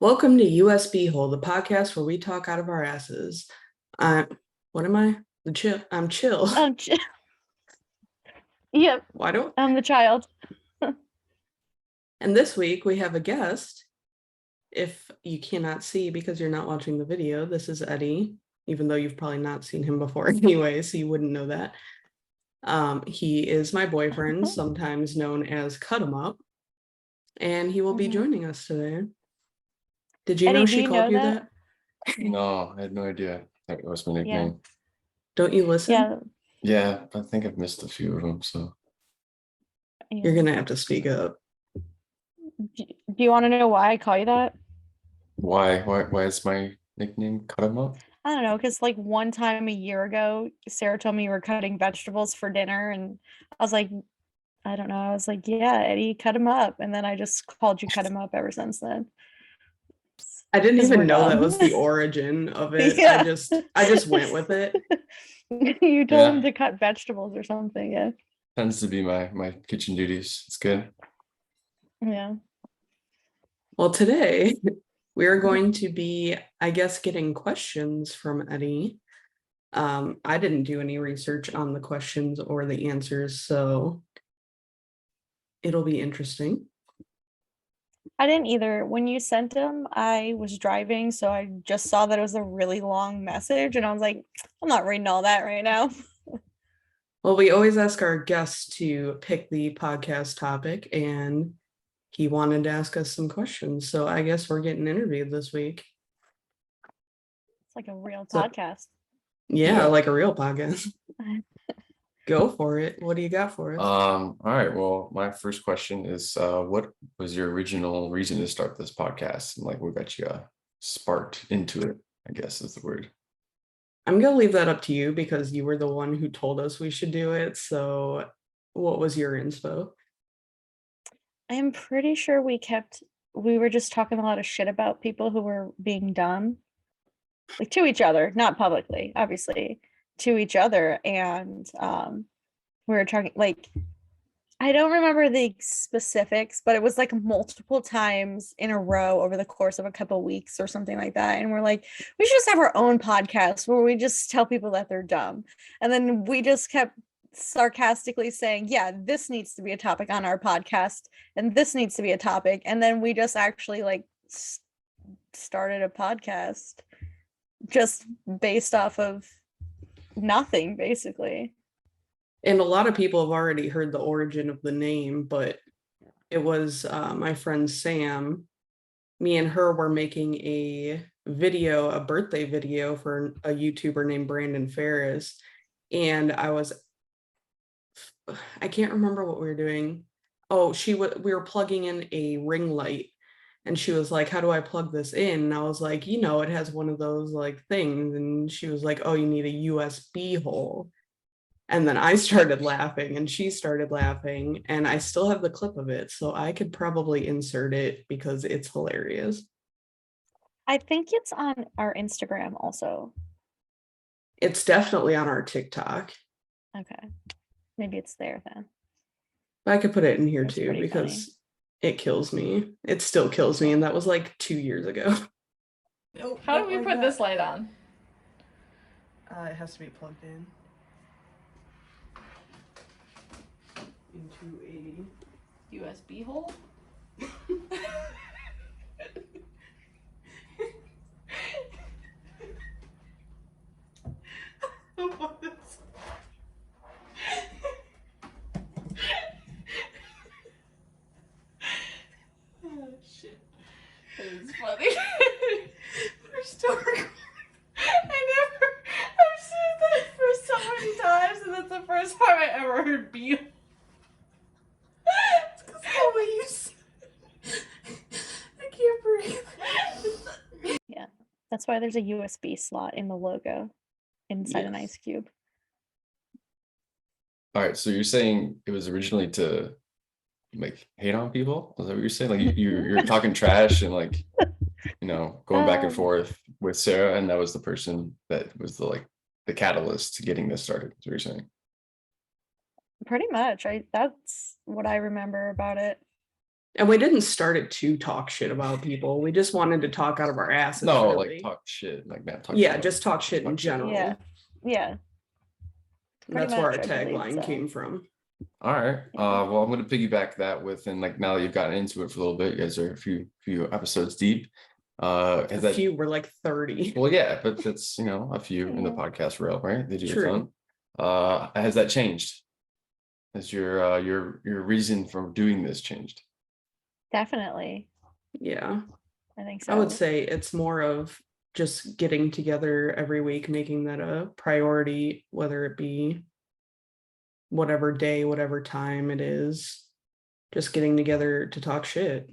Welcome to USBhole, the podcast where we talk out of our asses. What am I? The chill. I'm chill. Yep, Why don't? I'm the child. And this week we have a guest. If you cannot see because you're not watching the video, this is Eddie. Even though you've probably not seen him before anyway, so you wouldn't know that. He is my boyfriend, sometimes known as Cut 'em Up, and he will be joining us today. Did you Eddie, know do she you called know you that? that? No, I had no idea that was my nickname. Don't you listen? Yeah. Yeah, I think I've missed a few of them, so. You're gonna have to speak up. Do you want to know why I call you that? Why is my nickname Cut 'em Up? I don't know, because like one time a year ago, Sarah told me you were cutting vegetables for dinner, and I was like, I don't know. I was like, yeah, Eddie, cut him up, and then I just called you Cut him up ever since then. I didn't 'Cause even we're know that dumb. was the origin of it. Yeah. I just went with it. You told him Yeah. to cut vegetables or something, yeah. Tends to be my kitchen duties. It's good. Yeah. Well, today we are going to be, I guess, getting questions from Eddie. I didn't do any research on the questions or the answers, so it'll be interesting. I didn't either. When you sent them, I was driving, so I just saw that it was a really long message, and I was like, I'm not reading all that right now. Well, we always ask our guests to pick the podcast topic, and he wanted to ask us some questions. So I guess we're getting interviewed this week. It's like a real So- podcast. Yeah, like a real podcast. Go for it. What do you got for us? All right. Well, my first question is, what was your original reason to start this podcast, and like what got you sparked into it, I guess is the word. I'm gonna leave that up to you because you were the one who told us we should do it. So what was your inspo? I am pretty sure we were just talking a lot of shit about people who were being dumb. Like to each other, not publicly, obviously, to each other. And we were talking like I don't remember the specifics, but it was like multiple times in a row over the course of a couple weeks or something like that. And we're like, we should just have our own podcast where we just tell people that they're dumb. And then we just kept sarcastically saying, yeah, this needs to be a topic on our podcast, and this needs to be a topic. And then we just actually like started a podcast just based off of nothing, basically. And a lot of people have already heard the origin of the name, but it was my friend Sam. Me and her were making a birthday video for a YouTuber named Brandon Ferris. And I can't remember what we were doing. Oh, we were plugging in a ring light. And she was like, how do I plug this in? And I was like, it has one of those like things. And she was like, oh, you need a USB hole. And then I started laughing and she started laughing, and I still have the clip of it. So I could probably insert it because it's hilarious. I think it's on our Instagram also. It's definitely on our TikTok. Okay. Maybe it's there then. I could put it in here That's too pretty because funny. it kills me. It still kills me. And that was like 2 years ago. How do we put this light on? It has to be plugged in. Into a USB hole? Oh shit. That is funny. We're still recording. I've said that for so many times, and that's the first time I ever heard beep. It's because the way you said it. I can't breathe. Yeah. That's why there's a USB slot in the logo inside an ice cube. All right. So you're saying it was originally to like hate on people? Is that what you're saying? Like you're talking trash and like, going back and forth with Sarah, and that was the person that was the catalyst to getting this started. Is what you're saying? Pretty much. That's what I remember about it. And we didn't start it to talk shit about people. We just wanted to talk out of our asses. No, really. like talk shit, like not talk. Yeah, shit, just talk shit in talk shit. general. Yeah. That's pretty where our much, I believe tagline so. came from. All right. Yeah. Well, I'm going to piggyback that with, and like now that you've gotten into it for a little bit, you guys are a few episodes deep. Has A that few were like 30. Well, yeah, but that's a few in the Yeah. podcast realm, right? They do a True. ton. Has that changed? Has your reason for doing this changed? Definitely. Yeah. I think so. I would say it's more of just getting together every week, making that a priority, whether it be whatever day, whatever time it is, just getting together to talk shit.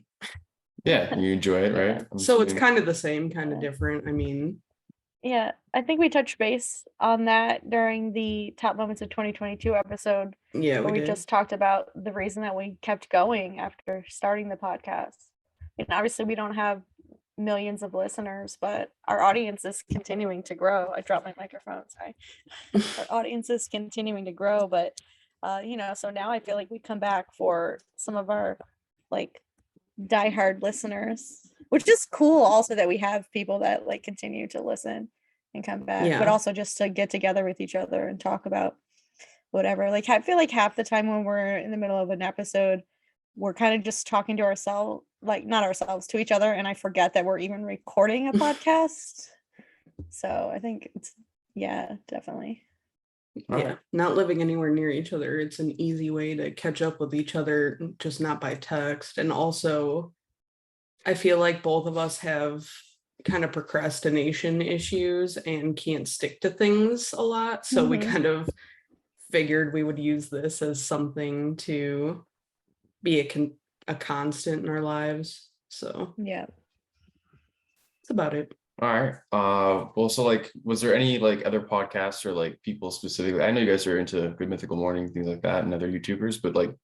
Yeah, you enjoy it, right? Yeah. I'm So it's assuming. kind of the same, kind of Yeah. different. I mean, Yeah, I think we touched base on that during the top moments of 2022 episode, yeah, where we we did. just talked about the reason that we kept going after starting the podcast. And obviously, we don't have millions of listeners, but our audience is continuing to grow. I dropped my microphone, sorry. Our audience is continuing to grow, but so now I feel like we come back for some of our like diehard listeners, which is cool also that we have people that like continue to listen and come back, but Yeah. also just to get together with each other and talk about whatever. Like I feel like half the time when we're in the middle of an episode, we're kind of just talking to ourselves, like not ourselves, to each other, and I forget that we're even recording a podcast. So I think it's definitely. All Yeah, right. not living anywhere near each other. It's an easy way to catch up with each other, just not by text. And also, I feel like both of us have kind of procrastination issues and can't stick to things a lot. So we Mhm. kind of figured we would use this as something to be a constant in our lives. So Yeah. that's about it. All right. Well, so like, was there any like other podcasts or like people specifically? I know you guys are into Good Mythical Morning, things like that, and other YouTubers, but like,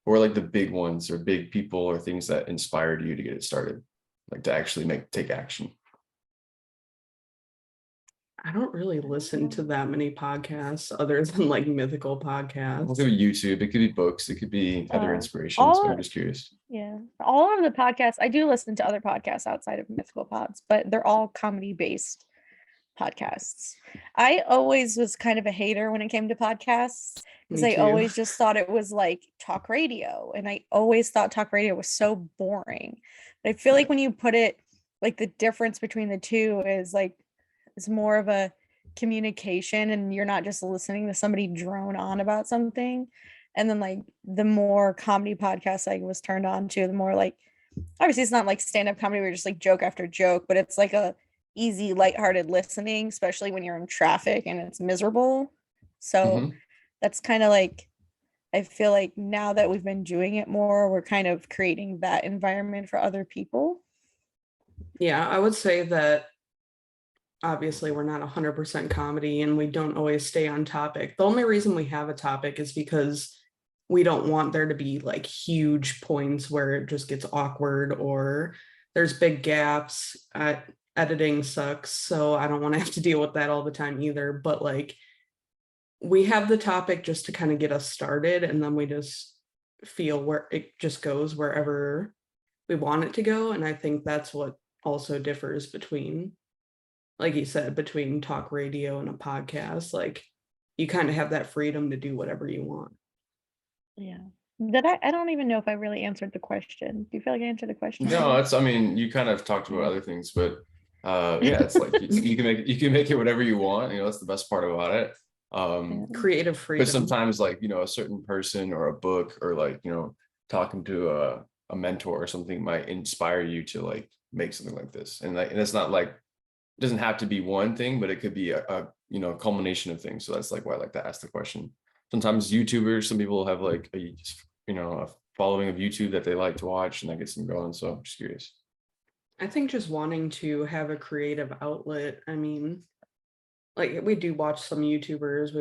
or like the big ones or big people or things that inspired you to get it started, like to actually take action. I don't really listen to that many podcasts other than like mythical podcasts. It could be YouTube, it could be books, it could be other inspirations, but I'm just curious. Yeah, all of the podcasts, I do listen to other podcasts outside of Mythical Pods, but they're all comedy based podcasts. I always was kind of a hater when it came to podcasts because Me I too. always just thought it was like talk radio, and I always thought talk radio was so boring. But I feel like when you put it like the difference between the two is like it's more of a communication, and you're not just listening to somebody drone on about something. And then like the more comedy podcasts I was turned on to, the more like obviously it's not like stand-up comedy where just like joke after joke, but it's like a easy lighthearted listening, especially when you're in traffic and it's miserable. So that's kind of like I feel like now that we've been doing it more, we're kind of creating that environment for other people. Yeah, I would say that obviously we're not 100% comedy and we don't always stay on topic. The only reason we have a topic is because we don't want there to be like huge points where it just gets awkward or there's big gaps. Editing sucks, so I don't want to have to deal with that all the time either. But like we have the topic just to kind of get us started, and then we just feel where it just goes wherever we want it to go. And I think that's what also differs between, like you said, between talk radio and a podcast. Like you kind of have that freedom to do whatever you want. Yeah. That I don't even know if I really answered the question. Do you feel like I answered the question? No, I mean, you kind of talked about other things, but yeah, it's like you can make it whatever you want. That's the best part about it. Creative freedom. But sometimes like, a certain person or a book or like, talking to a mentor or something might inspire you to like make something like this. And it's not like, it doesn't have to be one thing, but it could be a culmination of things. So that's like why I like to ask the question. Sometimes YouTubers, some people have like a following of YouTube that they like to watch, and that gets them going. So I'm just curious. I think just wanting to have a creative outlet. I mean, like we do watch some YouTubers,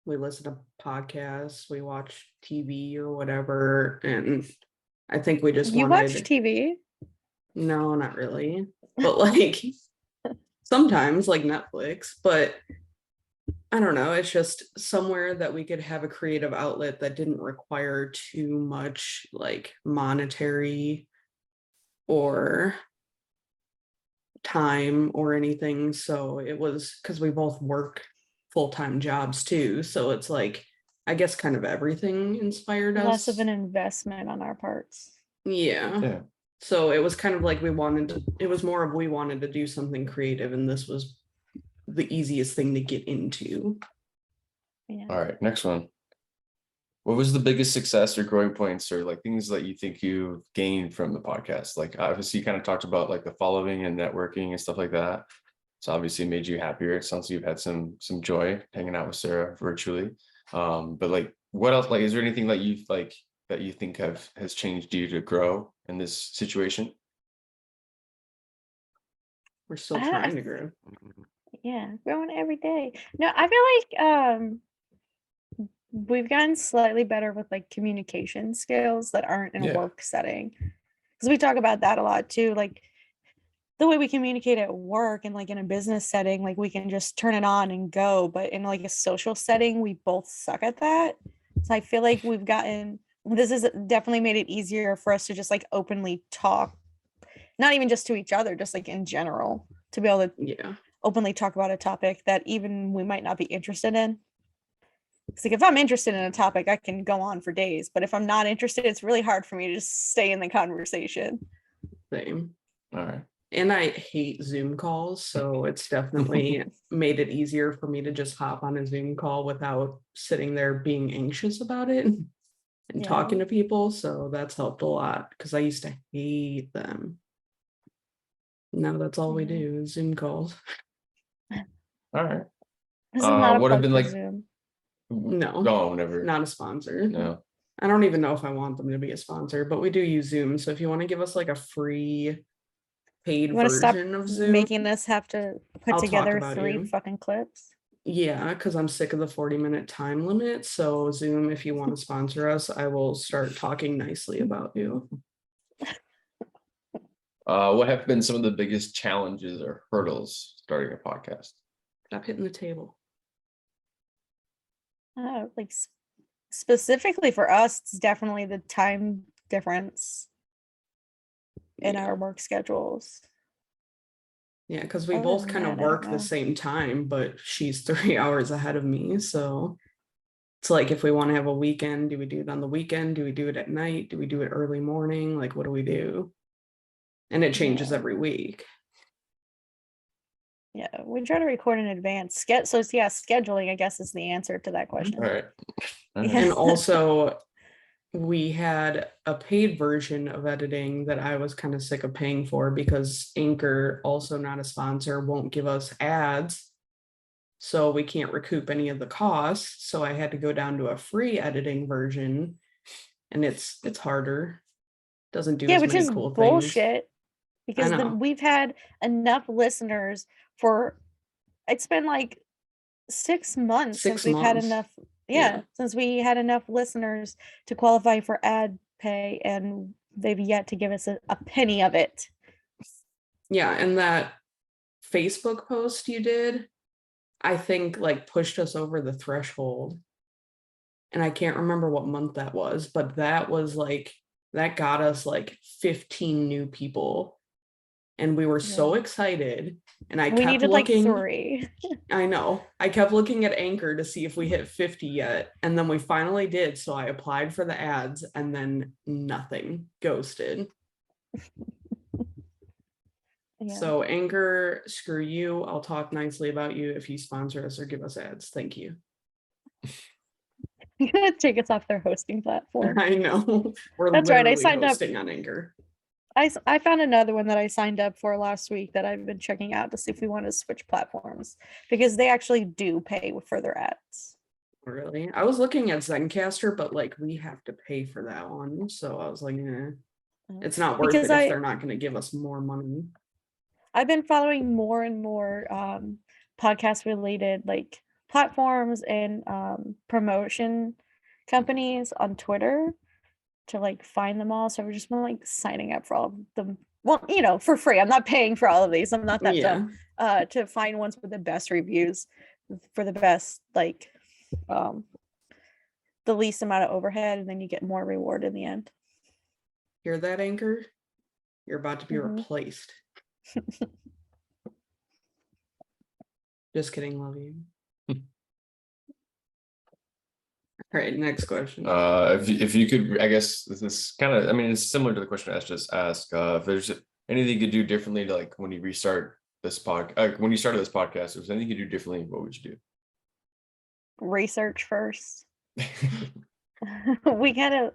we listen to podcasts, we watch TV or whatever. And I think we just You wanted watch TV? No, not really. But like sometimes like Netflix, but I don't know, it's just somewhere that we could have a creative outlet that didn't require too much like monetary or time or anything. So it was because we both work full-time jobs too. So it's like, I guess kind of everything inspired Less us. of an investment on our parts. Yeah. Yeah. So it was kind of like it was more of we wanted to do something creative, and this was the easiest thing to get into. Yeah. All right, next one. What was the biggest success or growing points or like things that you think you gained from the podcast? Like obviously you kind of talked about like the following and networking and stuff like that. So obviously it made you happier. It sounds like you've had some joy hanging out with Sarah virtually. But like what else? Like is there anything that you've like that you think has changed you to grow in this situation? We're still I- trying to grow. Yeah, growing every day. No, I feel like we've gotten slightly better with like communication skills that aren't in a Yeah. work setting. Because we talk about that a lot too. Like the way we communicate at work and like in a business setting, like we can just turn it on and go. But in like a social setting, we both suck at that. So I feel like this has definitely made it easier for us to just like openly talk, not even just to each other, just like in general, to be able to Yeah. openly talk about a topic that even we might not be interested in. It's like if I'm interested in a topic, I can go on for days. But if I'm not interested, it's really hard for me to just stay in the conversation. Same. All right. And I hate Zoom calls, so it's definitely made it easier for me to just hop on a Zoom call without sitting there being anxious about it and Yeah. talking to people. So that's helped a lot because I used to hate them. Now that's all we Yeah. do is Zoom calls. All right. This is not a what have plug been for like Zoom. No, never. not a sponsor. No. I don't even know if I want them to be a sponsor, but we do use Zoom. So if you want to give us like a free paid You want to stop version of Zoom, making us have to put I'll talk together about 3 you. fucking clips? Yeah, because I'm sick of the 40-minute time limit. So Zoom, if you want to sponsor us, I will start talking nicely about you. What have been some of the biggest challenges or hurdles starting a podcast? Stop hitting the table. Like specifically for us, it's definitely the time difference in Yeah. our work schedules. Yeah, because we Other both than kind of that, I don't work the know. same time, but she's 3 hours ahead of me. So it's like if we want to have a weekend, do we do it on the weekend? Do we do it at night? Do we do it early morning? Like, what do we do? And it changes Yeah. every week. Yeah, we try to record in advance. So yeah, scheduling, I guess, is the answer to that question. All right. All right. Yeah. And also, we had a paid version of editing that I was kind of sick of paying for because Anchor, also not a sponsor, won't give us ads. So we can't recoup any of the costs. So I had to go down to a free editing version, and it's harder. Doesn't do Yeah, as which many is cool things. bullshit. Because know. we've had enough listeners for it's been like 6 months 6 since we've had months. enough. Yeah. Since we had enough listeners to qualify for ad pay, and they've yet to give us a penny of it. Yeah, and that Facebook post you did, I think like pushed us over the threshold. And I can't remember what month that was, but that was like, that got us like 15 new people. And we were so Yeah. excited. And I We kept needed like looking. 3. I know. I kept looking at Anchor to see if we hit 50 yet. And then we finally did. So I applied for the ads and then nothing. Ghosted. Yeah. So Anchor, screw you. I'll talk nicely about you if you sponsor us or give us ads. Thank you. You're gonna take us off their hosting platform. I know. We're That's right, I literally signed up. hosting on Anchor. I found another one that I signed up for last week that I've been checking out to see if we want to switch platforms, because they actually do pay for their ads. Really? I was looking at Zencaster, but like we have to pay for that one. So I was like, it's not worth Because it if they're not going to give us more money. I've been following more and more podcast related like platforms and promotion companies on Twitter to like find them all. So I've just been like signing up for all of them. Well, for free. I'm not paying for all of these. I'm not that dumb. To find ones with the best reviews. for the best, like the least amount of overhead, and then you get more reward in the end. Hear that, Anchor? You're about to be Mhm. replaced. Just kidding, love you. All right, next question. If you could, I guess this is kind of, I mean, it's similar to the question I just asked. If there's anything you could do differently to, like, when you restart this when you started this podcast, if there's anything you could do differently, what would you Research first. do? We kind of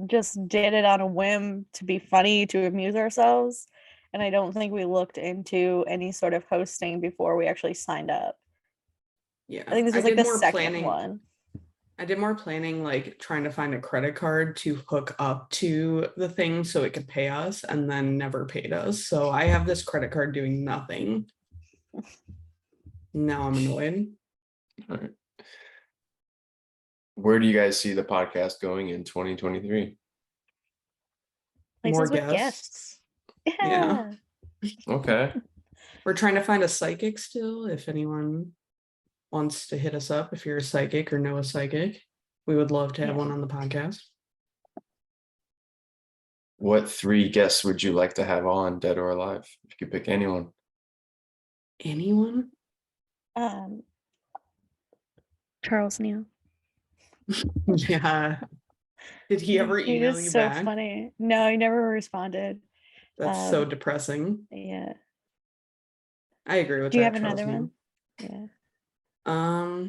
just did it on a whim to be funny, to amuse ourselves. And I don't think we looked into any sort of hosting before we actually signed up. Yeah, I think this was like did the more second planning. one. I did more planning, like trying to find a credit card to hook up to the thing so it could pay us, and then never paid us. So I have this credit card doing nothing. Now I'm annoyed. All right. Where do you guys see the podcast going in 2023? Places More with guests. Yeah. Yeah. Okay. We're trying to find a psychic still. If anyone wants to hit us up, if you're a psychic or know a psychic, we would love to have Yeah. one on the podcast. What 3 guests would you like to have on, dead or alive? If you could pick anyone. Anyone? Charles Neal. Yeah. Did he ever He email was you so back? funny. No, he never responded. That's so depressing. Yeah. I agree with Do you that. have Charles another Neal. one? Yeah.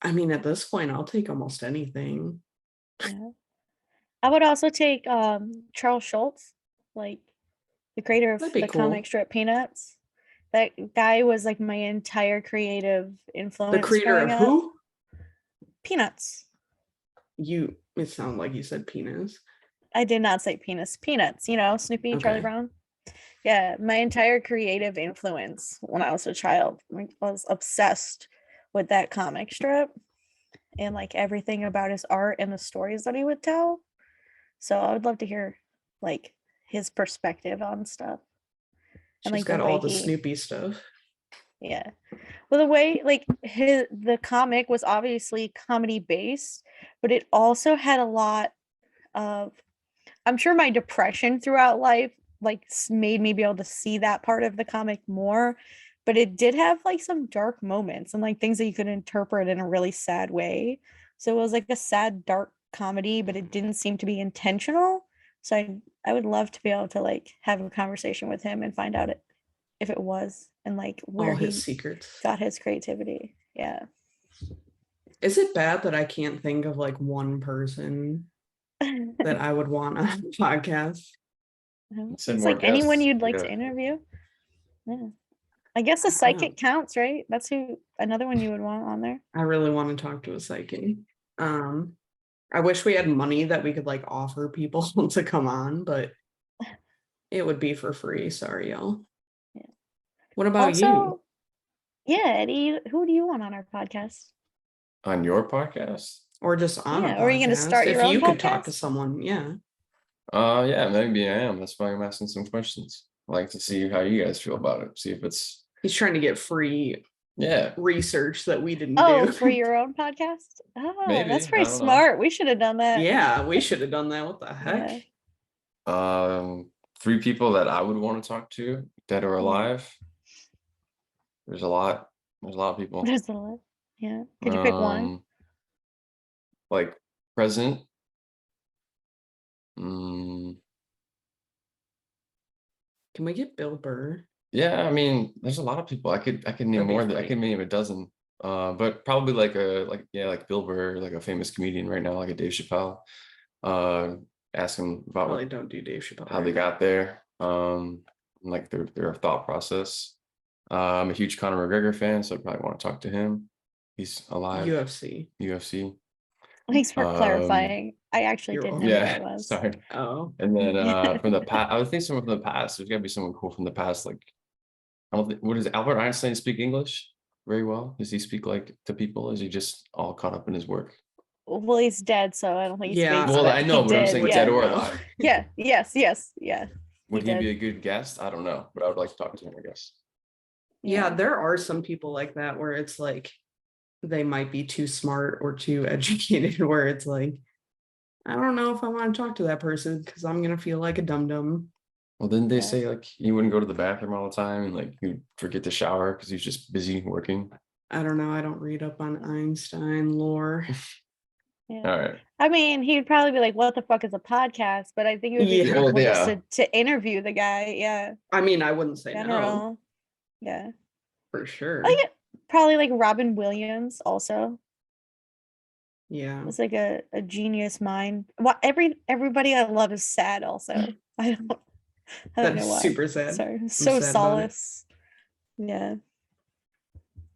I mean, at this point, I'll take almost anything. Yeah. I would also take Charles Schultz, like the creator of That'd be the cool. comic strip Peanuts. That guy was like my entire creative influence. The creator growing of up. who? Peanuts. It sounded like you said penis. I did not say penis. Peanuts, you know, Snoopy, Charlie Okay. Brown. Yeah, my entire creative influence when I was a child, I was obsessed with that comic strip and like everything about his art and the stories that he would tell. So I would love to hear like his perspective on stuff. And She's like the got all way the he, Snoopy stuff. yeah. Well, the way like the comic was obviously comedy based, but it also had a lot of, I'm sure my depression throughout life like made me be able to see that part of the comic more, but it did have like some dark moments and like things that you could interpret in a really sad way. So it was like a sad dark comedy, but it didn't seem to be intentional. So I would love to be able to like have a conversation with him and find out if it was and like where All he his secrets. got his creativity. Yeah. Is it bad that I can't think of like one person that I would want on a podcast? It's Send more like anyone guests. you'd like Yeah. to interview. Yeah. I guess a I don't know. psychic counts, right? That's who another one you would want on there. I really want to talk to a psychic. I wish we had money that we could like offer people to come on, but it would be for free. Sorry, y'all. Yeah. What about you? Also, yeah, Eddie, who do you want on our podcast? On your podcast? Or just on a Yeah, or are you gonna podcast? start your If own you could talk to podcast? someone, yeah. Yeah, maybe I am. That's why I'm asking some questions. I like to see how you guys feel about it. See if it's, He's trying to get free yeah, research that we didn't Oh, do. for your own podcast? Oh, Maybe, that's I pretty don't know. smart. We should have done that. Yeah, we should have done that. What the heck? Yeah. 3 people that I would want to talk to, dead or Yeah. alive. There's a lot of people. There's a lot. Yeah. Could you pick one? Like present. Mm, Can we get Bill Burr? yeah, I mean, there's a lot of people. I could name That'd be more than I funny. could name a dozen. But probably like Bill Burr, like a famous comedian right now, like a Dave Chappelle. Ask him about Probably don't do Dave Chappelle. how they got there, like their thought process. I'm a huge Conor McGregor fan, so I probably want to talk to him. He's alive. UFC. Thanks for Um, clarifying. I actually you're didn't welcome. know who Yeah, it was. sorry. Oh, And then from the past, I would think someone from the past. There's got to be someone cool from the past. Like, I don't think, what is Albert Einstein speak English very well? Does he speak like to people? Is he just all caught up in his work? Well, he's dead, so I don't think he Yeah, speaks. Well, but I he know, but I'm did, saying yeah. dead or No. alive. Yeah. Yes. Yeah. Would he did. be a good guest? I don't know, but I would like to talk to him, I guess. Yeah, there are some people like that where it's like they might be too smart or too educated, where it's like, I don't know if I want to talk to that person because I'm gonna feel like a dum-dum. Well, didn't they Yeah. say like he wouldn't go to the bathroom all the time and like he'd forget to shower because he's just busy working? I don't know. I don't read up on Einstein lore. Yeah. All right. I mean, he'd probably be like, "What the fuck is a podcast?" But I think it would be Yeah. Well, cool just yeah. to interview the guy. Yeah, I mean, I wouldn't say no general. Yeah, for sure. I think probably like Robin Williams also. Yeah, It's like a genius mind. What everybody I love is sad also. I don't that know is why. super sad. Sorry, I'm so sad about it. solace. Yeah.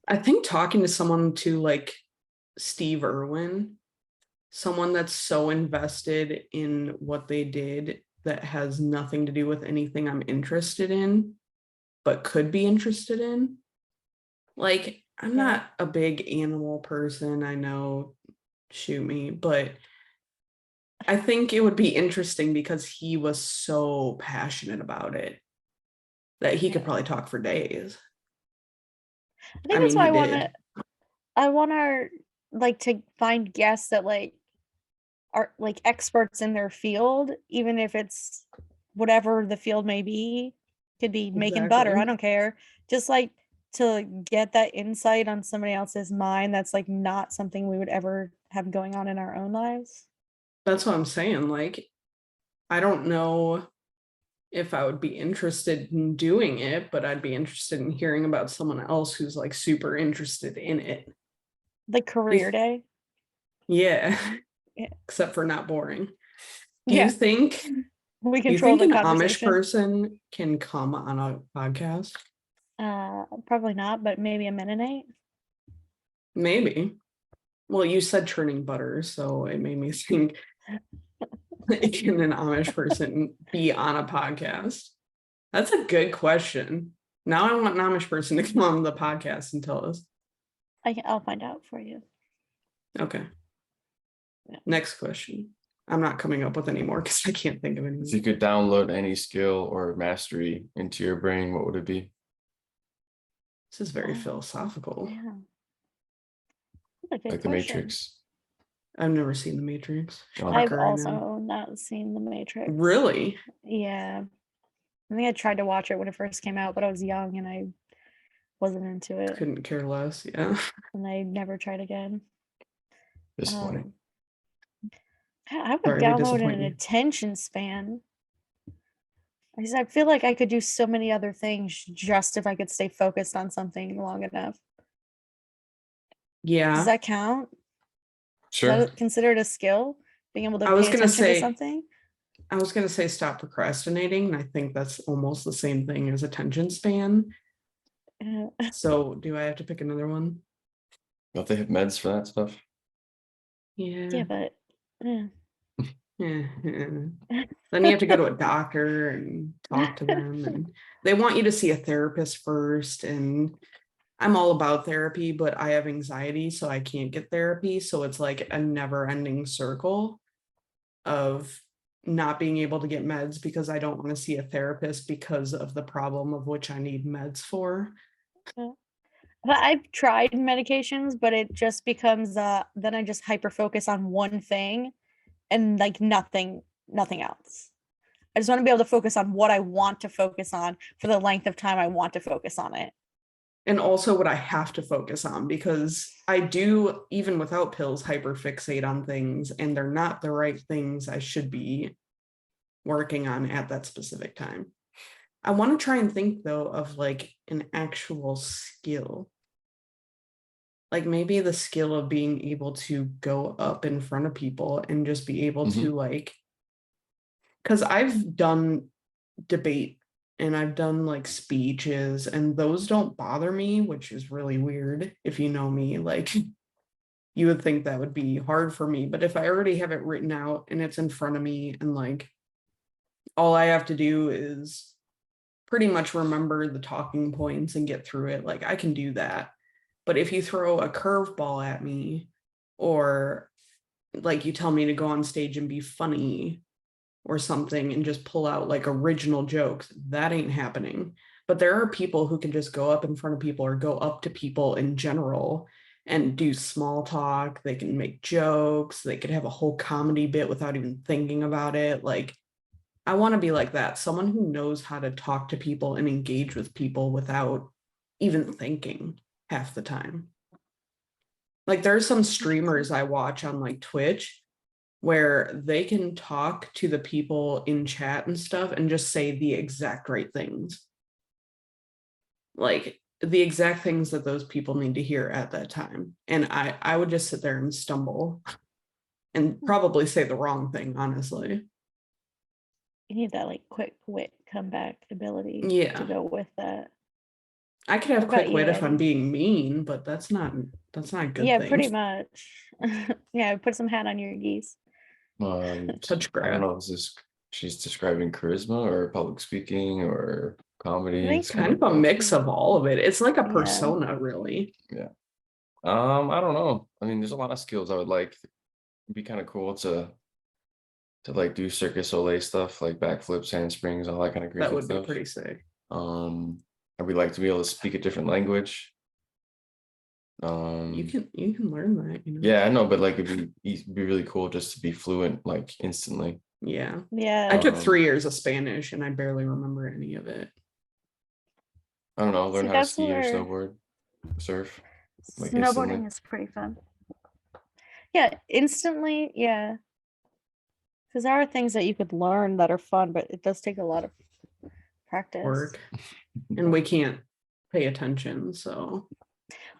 I think talking to someone to like Steve Irwin, someone that's so invested in what they did that has nothing to do with anything I'm interested in, but could be interested in. Like, I'm Yeah. not a big animal person, I know, shoot me, but I think it would be interesting because he was so passionate about it that he could Yeah. probably talk for days. I think I that's mean, why he I want did. to. I want our like to find guests that like are like experts in their field, even if it's whatever the field may be. Could be making butter, I Exactly. don't care. Just like to get that insight on somebody else's mind that's like not something we would ever have going on in our own lives. That's what I'm saying. Like, I don't know if I would be interested in doing it, but I'd be interested in hearing about someone else who's like super interested in it. Like career day. Yeah, Yeah. except for not boring. Do Yeah. We you control think the an Amish conversation. person can come on a podcast? Probably not, but maybe a Mennonite. Maybe. Well, you said churning butter, so it made me think, can an Amish person be on a podcast? That's a good question. Now I want an Amish person to come on the podcast and tell us. I'll find out for you. Okay. Yeah. Next question. I'm not coming up with any more because I can't think of any. If you could download any skill or mastery into your brain, what would it be? This is very philosophical. Yeah. That's a good Like the question. Matrix. I've never seen The Matrix. Oh. I've Fucker, I know. also not seen The Matrix. Really? Yeah. I think I tried to watch it when it first came out, but I was young and I wasn't into it. Couldn't care less. Yeah. And I never tried again. Disappointing. I would Sorry to download disappoint an you. attention span. Because I feel like I could do so many other things just if I could stay focused on something long enough. Does Yeah. that count? Is Sure. that considered a skill? Being able to I was pay gonna attention to say- something? I was going to say stop procrastinating. And I think that's almost the same thing as attention span. So do I have to pick another one? Don't they have meds for that stuff? Yeah, but Yeah. Then you have to go to a doctor and talk to them, and they want you to see a therapist first. And I'm all about therapy, but I have anxiety, so I can't get therapy. So it's like a never-ending circle of not being able to get meds because I don't want to see a therapist because of the problem of which I need meds for. But I've tried medications, but it just becomes then I just hyper focus on one thing and like nothing else. I just want to be able to focus on what I want to focus on for the length of time I want to focus on it. And also what I have to focus on, because I do, even without pills, hyperfixate on things, and they're not the right things I should be working on at that specific time. I want to try and think though of like an actual skill. Like maybe the skill of being able to go up in front of people and just be able to like, because I've done debate and I've done like speeches, and those don't bother me, which is really weird. If you know me, like you would think that would be hard for me, but if I already have it written out and it's in front of me, and like all I have to do is pretty much remember the talking points and get through it, like I can do that. But if you throw a curveball at me, or like you tell me to go on stage and be funny or something and just pull out like original jokes, that ain't happening. But there are people who can just go up in front of people or go up to people in general and do small talk. They can make jokes. They could have a whole comedy bit without even thinking about it. Like, I want to be like that. Someone who knows how to talk to people and engage with people without even thinking half the time. Like, there's some streamers I watch on like Twitch where they can talk to the people in chat and stuff and just say the exact right things. Like the exact things that those people need to hear at that time. And I would just sit there and stumble and probably say the wrong thing, honestly. You need that like quick wit comeback ability to Yeah. go with that. I could have What about quick wit you, if I'm Eddie? being mean, but that's not a good Yeah, thing. pretty much. Yeah, put some hat on your geese. Touch I don't grab. know, is this she's describing charisma or public speaking or comedy? think It's Kind of a both. mix of all of it. It's like a Yeah. persona, really. I don't know. I mean, there's a lot of skills I would like. It'd be kind of cool to like do Circus Soleil stuff, like backflips, handsprings, all that kind of That crazy would be stuff. pretty sick. I would like to be able to speak a different language. You can learn that, you know. Yeah, I know, but like it'd be really cool just to be fluent like instantly. Yeah. Yeah. I took Um, 3 years of Spanish and I barely remember any of it. I don't know, learn See, how to that's ski or where snowboard, surf. Like snowboarding instantly. is pretty fun. Yeah, instantly, yeah. Because there are things that you could learn that are fun, but it does take a lot of practice. Work. And we can't pay attention, so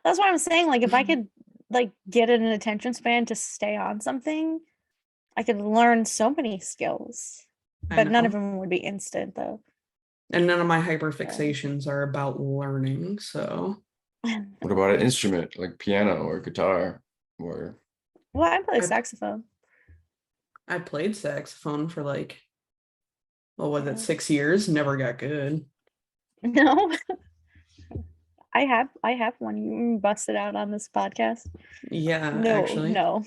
That's why I'm saying, like, if I could like get an attention span to stay on something, I could learn so many skills. I But none of know. them would be instant though. And none of my hyperfixations are about learning, so What about an instrument like piano or guitar or Well, I play I- saxophone. I played saxophone for like, what was Yeah. it, 6 years? Never got good. No. I have one. You busted out on this podcast. Yeah, No, actually. no.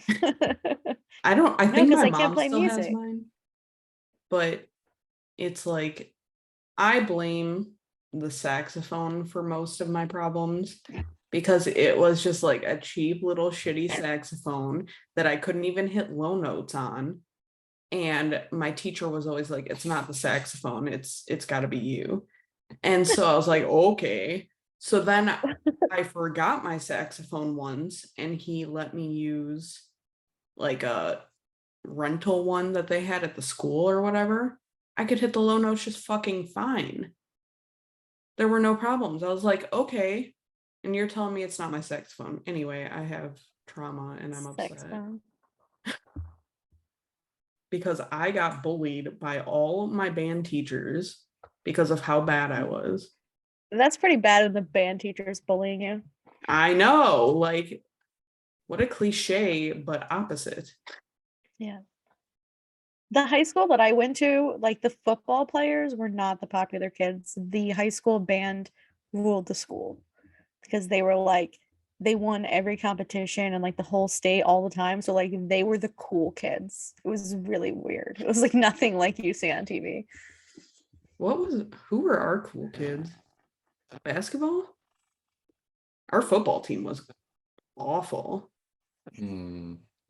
I No, think 'cause my I can't mom play still has music. mine. But it's like I blame the saxophone for most of my problems because it was just like a cheap little shitty saxophone that I couldn't even hit low notes on. And my teacher was always like, it's not the saxophone, it's got to be you. And so I was like, okay. So then I forgot my saxophone once and he let me use like a rental one that they had at the school or whatever. I could hit the low notes just fucking fine. There were no problems. I was like, okay. And you're telling me it's not my saxophone. Anyway, I have trauma and I'm upset Saxophone. because I got bullied by all my band teachers because of how bad I was. That's pretty bad when the band teacher's bullying you. I know, like, what a cliche, but opposite. Yeah. The high school that I went to, like the football players were not the popular kids. The high school band ruled the school because they were like, they won every competition and like the whole state all the time. So like they were the cool kids. It was really weird. It was like nothing like you see on TV. Who were our cool kids? Basketball? Our football team was awful.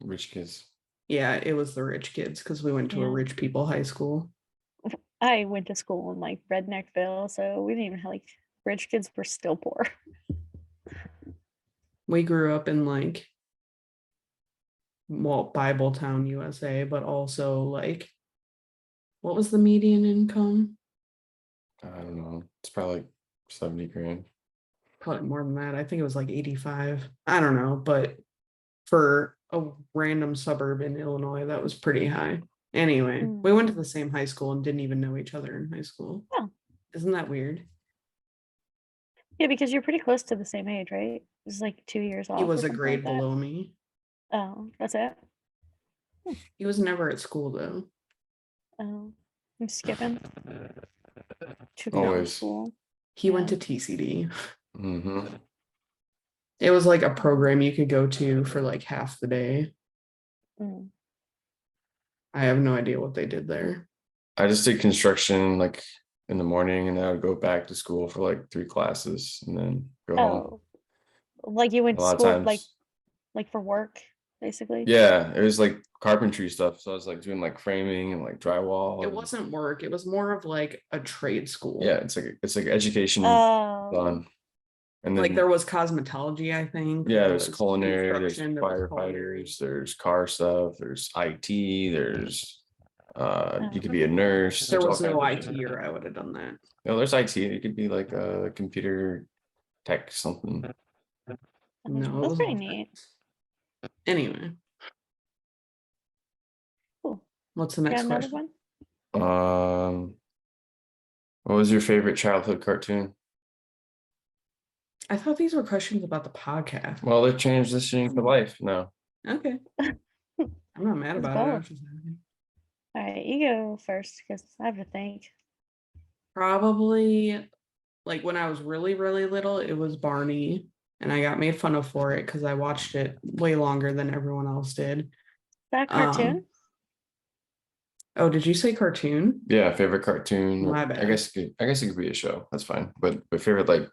rich kids? Yeah, it was the rich kids because we went to a Yeah. rich people high school. I went to school in like Redneckville, so we didn't even have like rich kids were still poor. We grew up in like, well, Bibletown, USA, but also like, what was the median income? I don't know. It's probably like 70 grand. Probably more than that. I think it was like 85. I don't know, but for a random suburb in Illinois, that was pretty high. Anyway, we went to the same high school and didn't even know each other in high school. Oh. Isn't that weird? Yeah, because you're pretty close to the same age, right? It was like 2 years off. He or was a something grade like that. below me. Oh, that's it. He was never at school though. Oh, I'm skipping to Always. school. He went to TCD. It was like a program you could go to for like half the day. Mm. I have no idea what they did there. I just did construction like in the morning, and then I would go back to school for like 3 classes and then go home. Oh, like you went A to lot of school like times, for work, basically. yeah, it was like carpentry stuff. So I was like doing like framing and like drywall. It And, wasn't work. It was more of like a trade school. yeah, it's like education Oh, done. And Like then there was cosmetology, I think. yeah, there there's was culinary, there's construction, there was firefighters, there's car stuff, there's IT, there's you could be a Oh. nurse. There There's all was no kinds of IT, shit. or I would have done that. No, there's IT. It could be like a computer tech something. No, it That's was pretty all neat. anyway. Cool. What's the Got next another question? one? What was your favorite childhood cartoon? I thought these were questions about the podcast. Well, they're transitioning to life now. Okay. I'm not mad It's about it. I was both. just asking. All right, you go first because I have to think. Probably like when I was really, really little, it was Barney. And I got made fun of for it because I watched it way longer than everyone else did. That cartoon? Oh, did you say cartoon? Yeah, favorite cartoon. My I bad. guess it could be a show. That's fine. But favorite like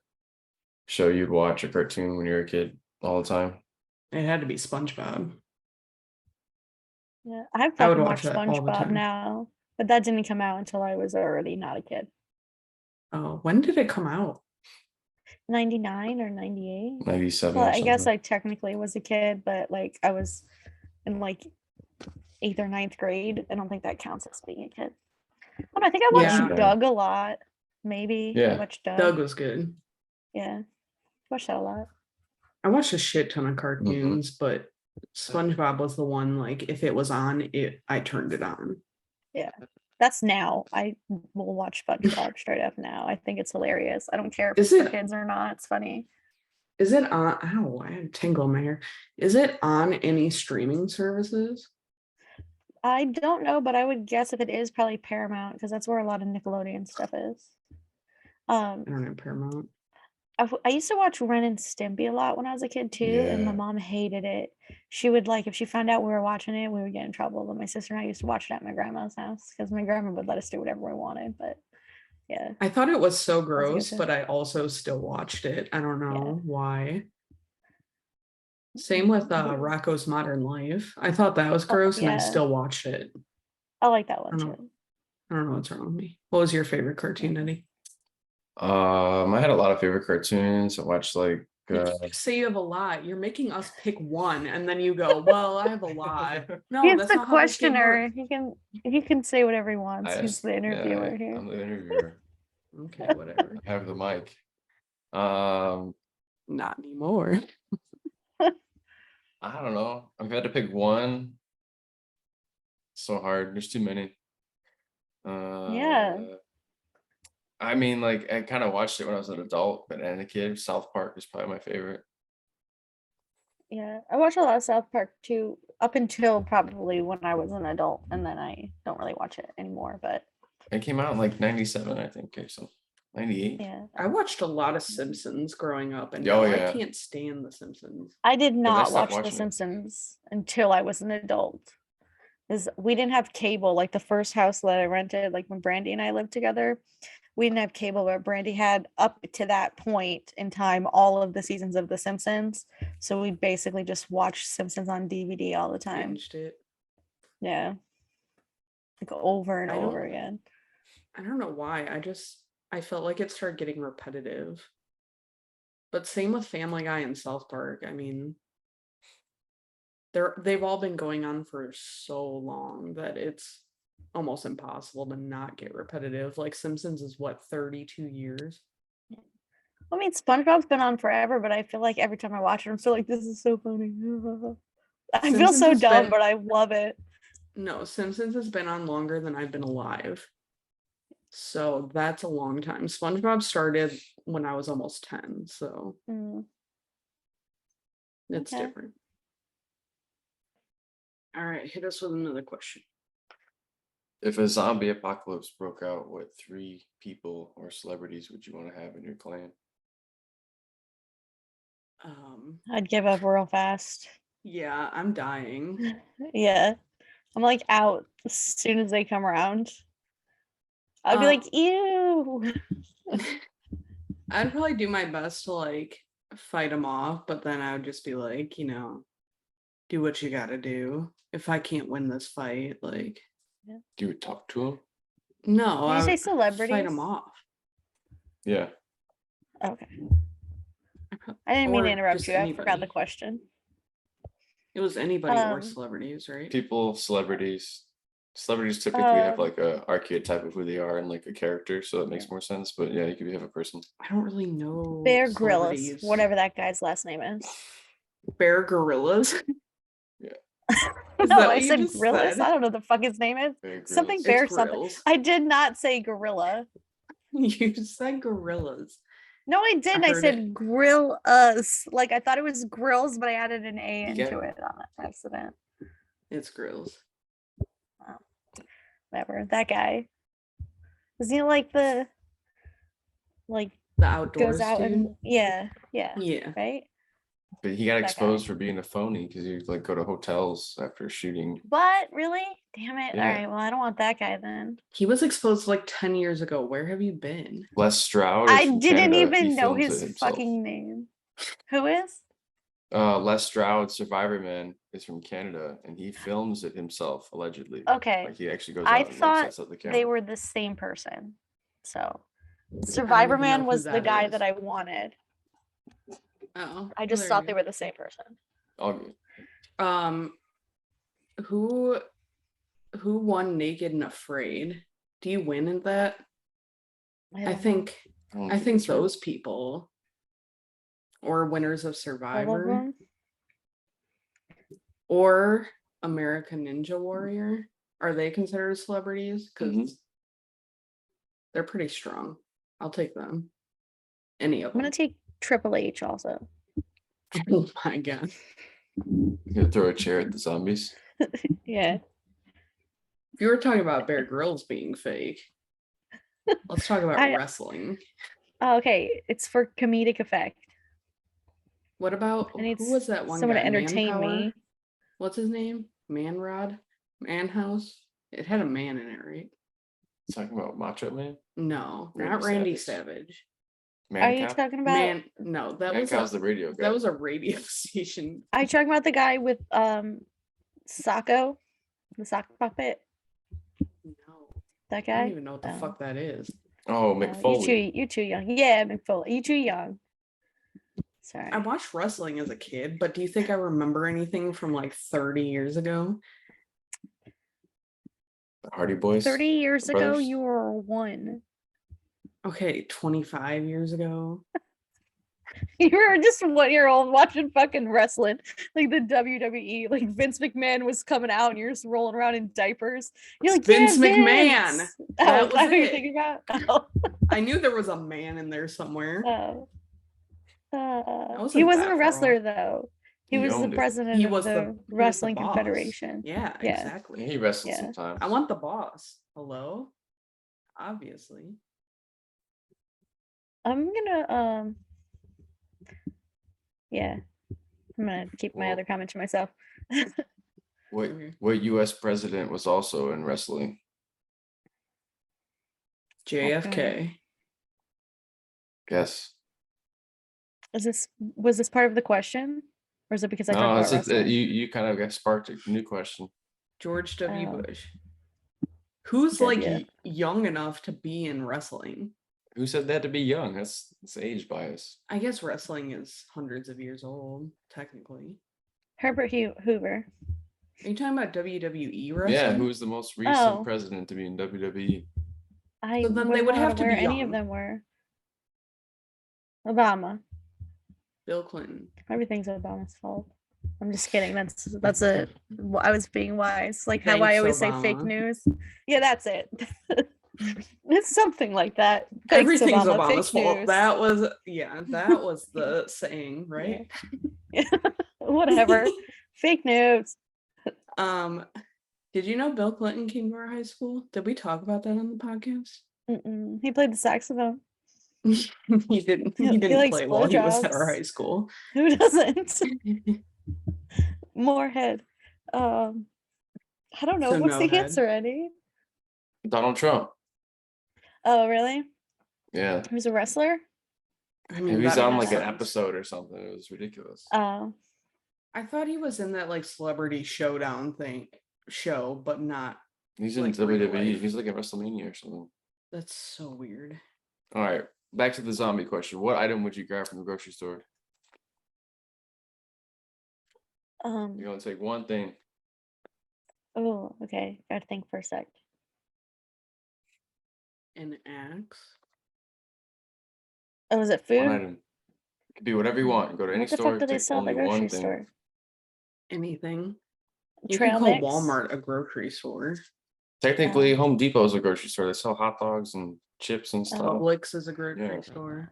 show you'd watch a cartoon when you were a kid all the time. It had to be SpongeBob. Yeah, I I would fucking watch watch that all the SpongeBob time. now, but that didn't come out until I was already not a kid. Oh, when did it come out? 99 or 98. 97 Well, or I guess something. I technically was a kid, but like I was in like 8th or 9th grade. I don't think that counts as being a kid. I think I watched Yeah. Doug a lot. Maybe I Yeah. watched Doug. Doug was good. Yeah, watched that a lot. I watched a shit ton of cartoons, but SpongeBob was the one, like, if it was on, I turned it on. Yeah, that's now. I will watch SpongeBob straight up now. I think it's hilarious. I don't care if Is it's for it- kids or not. It's funny. Is it on? Oh, I have a tingle in my hair. Is it on any streaming services? I don't know, but I would guess if it is probably Paramount because that's where a lot of Nickelodeon stuff is. I don't have Paramount. I used to watch Ren and Stimpy a lot when I was a kid too, and my Yeah. mom hated it. She would like if she found out we were watching it, we would get in trouble. But my sister and I used to watch it at my grandma's house because my grandma would let us do whatever we wanted. But yeah, I thought it was so That's a good gross, show. but I also still watched it. I don't know Yeah. why. Same with Rocco's Modern Life. I thought that was gross, and I yeah. still watched it. I like that one I don't too. I don't know what's wrong with me. What was your favorite cartoon, Eddie? I had a lot of favorite cartoons. I watched like You can't say you have a lot. You're making us pick one, and then you go, "Well, I have a lot." No, He's that's the not how this game questioner. works. He can say whatever he wants. He's the interviewer here. I'm the interviewer. Okay, whatever. I have the mic. Um, Not anymore. I don't know. I've had to pick one. So hard. There's too many. Yeah. I mean, like I kind of watched it when I was an adult, but as a kid, South Park is probably my favorite. Yeah, I watch a lot of South Park too, up until probably when I was an adult, and then I don't really watch it anymore. But It came out in like 97, I think, or something. 98. yeah, I watched a lot of Simpsons growing up, and Oh, now yeah. I can't stand The Simpsons. I did not stopped watch The watching it. Simpsons until I was an adult. Because we didn't have cable. Like the first house that I rented, like when Brandy and I lived together, we didn't have cable, but Brandy had up to that point in time all of the seasons of The Simpsons. So we basically just watched Simpsons on DVD all the time. Binged it. Yeah. Like over and I over don't- again. I don't know why. I felt like it started getting repetitive. But same with Family Guy and South Park. I mean, they've all been going on for so long that it's almost impossible to not get repetitive. Like Simpsons is what, 32 years? I mean, SpongeBob's been on forever, but I feel like every time I watch it, I'm still like, this is so funny. I feel Simpsons so has dumb, been- but I love it. No, Simpsons has been on longer than I've been alive. So that's a long time. SpongeBob started when I was almost 10, so Mm. it's Okay. different. All right, hit us with another question. If a zombie apocalypse broke out, what 3 people or celebrities would you want to have in your clan? I'd give up real fast. Yeah, I'm dying. Yeah. I'm like out as soon as they come around. I'd be Uh, like, ew. I'd probably do my best to like fight him off, but then I would just be like, do what you gotta do. If I can't win this fight, like, You would talk to him? no, Did you I say would fight celebrities? him off. Yeah. Okay. I didn't mean Or to interrupt just you. I forgot the anybody. question. It was anybody or Um, celebrities, right? People, celebrities. Celebrities typically have Um, like a archetype of who they are and like a character, so that makes more sense. But yeah, you could have a person. I don't really know Bear Grylls, celebrities. whatever that guy's last name is. Bear Gorillas. Yeah. Is No, that I what you said just Grillis. said? I don't know the fuck his name is. Bear Something Grylls. It's bear something. grills. I did not say gorilla. You said gorillas. No, I didn't. I heard said it. grill us. Like I thought it was grills, but I added an A You into got- it on accident. It's grills. Whatever. That guy. Is he like the like The outdoors goes out dude. and yeah, Yeah. right? But he got That exposed guy. for being a phony because he would like go to hotels after shooting. What? Really? Damn it. Yeah. All right. Well, I don't want that guy then. He was exposed like 10 years ago. Where have you been? Les Stroud is I from didn't Canada. He even know films it his himself. fucking name. Who is? Les Stroud, Survivor Man, is from Canada, and he films it himself allegedly. Okay. Like he actually goes I out and like, thought sets up the camera. they were the same person. So I Survivor don't even know Man who was the that guy is. that I wanted. Oh. I just there thought you they were the same person. Okay. go. Who won Naked and Afraid? Do you win in that? I don't know. think don't I think that's right. those people or winners of All of Survivor them. or American Ninja Warrior, are they considered celebrities? Because Mhm. they're pretty strong. I'll take them. Any of I'm gonna them. take Triple H also. Oh my god. You gonna throw a chair at the zombies? Yeah. If you were talking about Bear Grylls being fake, let's talk about I- wrestling. Oh, okay. It's for comedic effect. What about I need who was that one someone guy? to entertain Manpower? me. What's his name? Manrod? Manhouse? It had a man in it, right? Talking about Macho Man? No, Randy not Randy Savage. Savage. Are you Mancow? talking about? No, that was Mancow's the radio guy. that was a radio station. Are you talking about the guy with Sacco, the sock puppet? No, That I guy. don't even know what the Oh. fuck that is. Oh, You McFoley. you too young. Yeah, McFoley. You too young. Sorry. I watched wrestling as a kid, but do you think I remember anything from like 30 years ago? The Hardy Boys. 30 years the ago, brothers. you were one. Okay, 25 years ago. You were just a 1-year-old watching fucking wrestling, like the WWE. Like Vince McMahon was coming out, and you're just rolling around in diapers. You're like, Vince yeah, McMahon. Vince. That Oh, is was that what you're it. thinking about? Oh. I knew there was a man in there somewhere. wasn't He wasn't that a far wrestler off. though. He He was the owned it. president He of was the the Wrestling boss. Confederation. Yeah, Yeah. exactly. He wrestled Yeah. sometimes. I want the boss. Hello? Obviously. I'm gonna yeah. I'm gonna keep my Well- other comment to myself. What Okay. what U.S. president was also in wrestling? JFK. Guess. Was this part of the question? Or is it because I talked No, about it's just, wrestling? you kind of got sparked a new question. George W. Oh. Bush. Who's W. like young enough to be in wrestling? Who said they had to be young? That's age bias. I guess wrestling is hundreds of years old, technically. Herbert Hoover. Are you talking about WWE wrestling? Yeah, who's the most recent Oh. president to be in WWE? I So then wouldn't they would know how have to where be any young. of them were. Obama. Bill Clinton. Everything's Obama's fault. I'm just kidding. That's it. I was being wise. Like how I Thanks, always say fake Obama. news. Yeah, that's it. It's something like that. Thanks, Everything's Obama. Obama's Fake fault. news. That was the saying, right? Whatever. Fake news. Did you know Bill Clinton came to our high school? Did we talk about that on the podcast? Mm-mm. He played the saxophone. he didn't He likes play while he was at our blowjobs. high school. Who doesn't? Morehead. I don't know. So What's no the head. answer, Eddie? Donald Trump. Oh, really? Yeah. He was a wrestler? I He mean, was that on makes like an sense. episode or something. It was ridiculous. Oh. I thought he was in that like celebrity showdown show, but not. He's in like, real WWE. life. He's like at WrestleMania or something. That's so weird. All right, back to the zombie question. What item would you grab from the grocery store? You're gonna take one thing. Oh, okay. Gotta think for a sec. An axe. Oh, is it One food? item. It could be whatever you want. Go to any What the store. fuck do they Take sell at the only grocery one thing. store? Anything. You Trail could call mix? Walmart a grocery store. Technically, Home Depot is a grocery store. They sell hot dogs and chips and stuff. Publix is a grocery Yeah. store.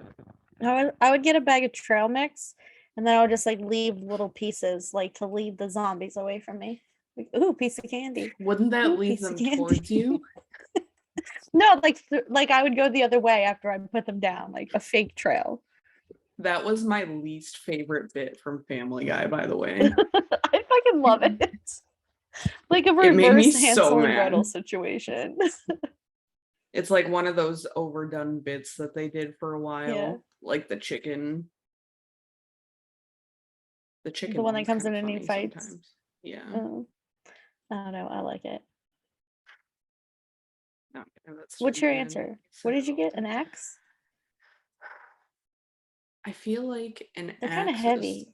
I would get a bag of trail mix, and then I would just like leave little pieces, like to lead the zombies away from me. Like, ooh, piece of candy. Wouldn't that Ooh, lead piece of them candy. towards you? No, like I would go the other way after I put them down, like a fake trail. That was my least favorite bit from Family Guy, by the way. I fucking love it. Like a It made me reverse so Hansel and mad. Gretel situation. It's like one of those overdone bits that they did for a while. Yeah. Like the chicken. The chicken The one that one's comes kinda in and he funny fights. sometimes. Yeah. Oh. I don't know. I like it. No, that's What's so your good. answer? It's What so did you get? An healthy. axe? I feel like an They're kind of axe is, heavy.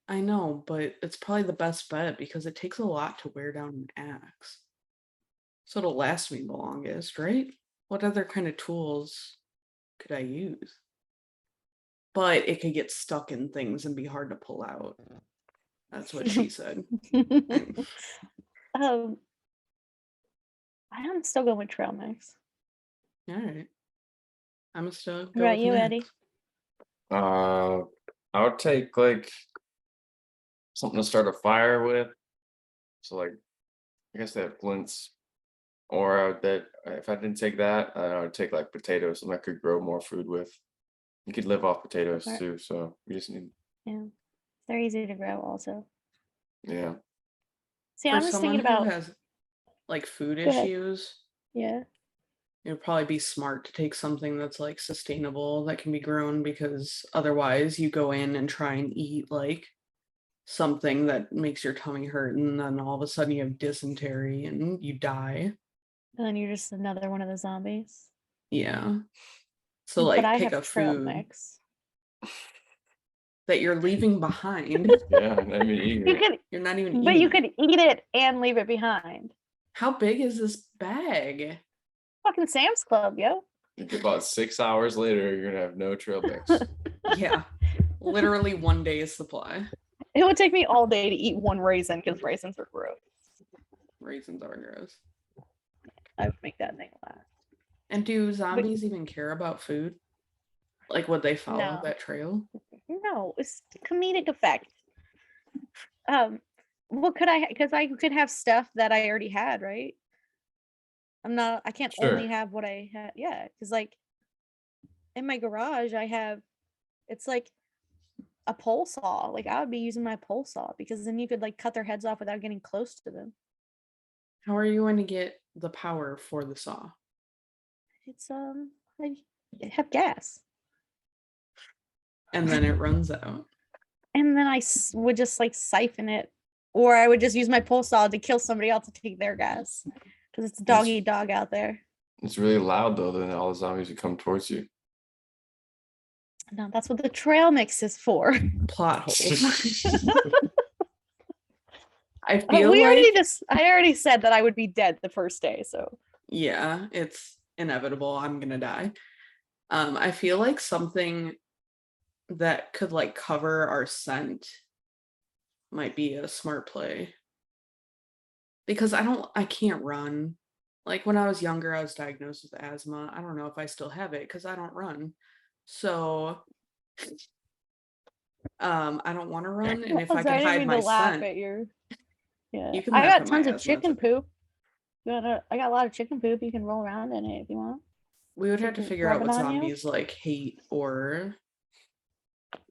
I know, but it's probably the best bet because it takes a lot to wear down an axe. So it'll last me the longest, right? What other kind of tools could I use? But it could get stuck in things and be hard to pull out. That's what she said. um, I'm still going with trail mix. All right. I'm still What go about with you, an Eddie? axe. I would take like something to start a fire with. So like, I guess they have flints. Or that if I didn't take that, I would take like potatoes, and I could grow more food with. You could live off potatoes Smart. too, so you just need, Yeah, they're easy to grow also. yeah. See, For I'm just someone thinking who about. has like food Go ahead. issues, Yeah. it would probably be smart to take something that's like sustainable that can be grown because otherwise you go in and try and eat like something that makes your tummy hurt and then all of a sudden you have dysentery and you die. And then you're just another one of the zombies. Yeah. So But like I pick have a trail food mix. that you're leaving behind. Yeah, I mean, You could, You're not even but eating you it. could eat it and leave it behind. How big is this bag? Fucking Sam's Club, yo. about 6 hours later, you're gonna have no trail mix. Yeah. Literally one day's supply. It would take me all day to eat one raisin because raisins are gross. Raisins are gross. I would make that thing laugh. And do zombies even care about food? Like, would they follow No. that trail? No, it's comedic effect. What could I? Because I could have stuff that I already had, right? I can't only Sure. have what I had. Yeah, because like in my garage, it's like a pole saw. Like I would be using my pole saw because then you could like cut their heads off without getting close to them. How are you going to get the power for the saw? It's I have gas, And then it runs out. and then I would just like siphon it, or I would just use my pole saw to kill somebody else to take their gas because it's dog eat dog out there. It's really loud though, then all the zombies would come towards you. No, that's what the trail mix is for. Plot holes. I But feel I already said that I would be dead the first day, so yeah, it's inevitable. I'm gonna die. I feel like something that could like cover our scent might be a smart play. Because I can't run. Like when I was younger, I was diagnosed with asthma. I don't know if I still have it because I don't run. So I don't want to run. And if I could hide my scent, at your. Yeah, you can I laugh got at my tons of asthma, chicken it's okay. poop. I got a lot of chicken poop. You can roll around in it if you want. We would have to Chicken figure out what rubbing on you? zombies like hate or